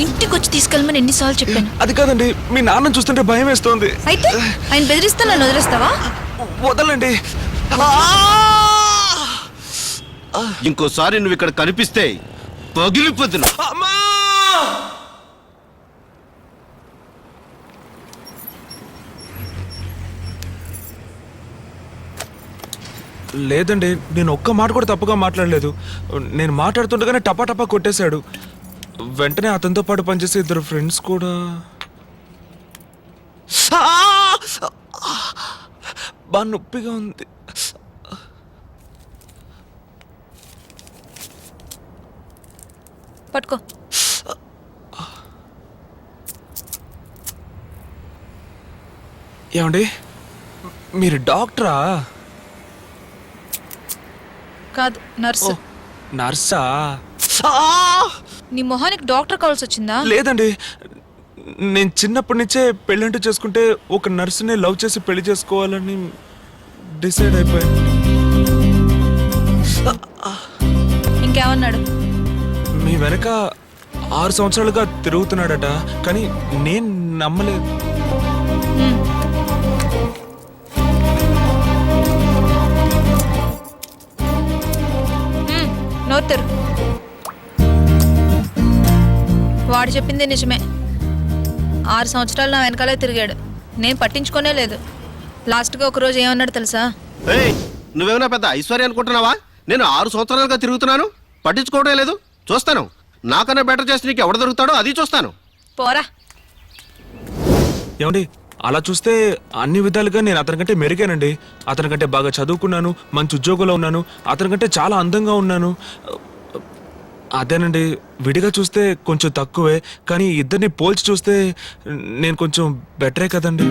ఇంటికి వచ్చి తీసుకెళ్ళమని ఎన్నిసార్లు చెప్పాను. అది కాదండి, మీ నాన్న చూస్తుంటే భయం వేస్తోంది. అయితే ఆయన బెదిరిస్తే నన్ను వదిలేస్తావా? వదలండి. ఇంకోసారి నువ్వు ఇక్కడ కనిపిస్తే పగిలిపోతున్నా. లేదండి, నేను ఒక్క మాట కూడా తప్పుగా మాట్లాడలేదు. నేను మాట్లాడుతుండగానే టపా టపా కొట్టేశాడు. వెంటనే అతనితో పాటు పనిచేసే ఇద్దరు ఫ్రెండ్స్ కూడా బాగా నొప్పిగా ఉంది. పట్టుకో. ఏమండి, మీరు డాక్టరా? కాదు, నర్సు. నర్సా? నీ మొహానికి డాక్టర్ కావాల్సి వచ్చిందా? లేదండి, నేను చిన్నప్పటి నుంచే పెళ్ళంటూ చేసుకుంటే ఒక నర్సుని లవ్ చేసి పెళ్లి చేసుకోవాలని డిసైడ్ అయిపోయాను. ఇంకేమన్నాడు? మీ వెనక 6 సంవత్సరాలుగా తిరుగుతున్నాడట, కానీ నేను నమ్మలేదు. నోత్తరు. వాడు చెప్పింది నిజమే. 6 సంవత్సరాలు నా వెనకాలే తిరిగాడు, నేను పట్టించుకోనే లేదు. లాస్ట్గా ఒకరోజు ఏమన్నాడు తెలుసా? నువ్వేమైనా పెద్ద ఐశ్వర్య అనుకుంటున్నావా? నేను 6 సంవత్సరాలుగా తిరుగుతున్నాను, పట్టించుకోవడం లేదు. చూస్తాను, నాకన్నా బెటర్ చేసి నీకు ఎవడు దొరుకుతాడో అది చూస్తాను. పోరా. ఏమండి, అలా చూస్తే అన్ని విధాలుగా నేను అతనికంటే మెరుగానండి. అతనికంటే బాగా చదువుకున్నాను, మంచి ఉద్యోగంలో ఉన్నాను, అతనికంటే చాలా అందంగా ఉన్నాను. అదేనండి, విడిగా చూస్తే కొంచెం తక్కువే, కానీ ఇద్దరిని పోల్చి చూస్తే నేను కొంచెం బెటరే కదండి.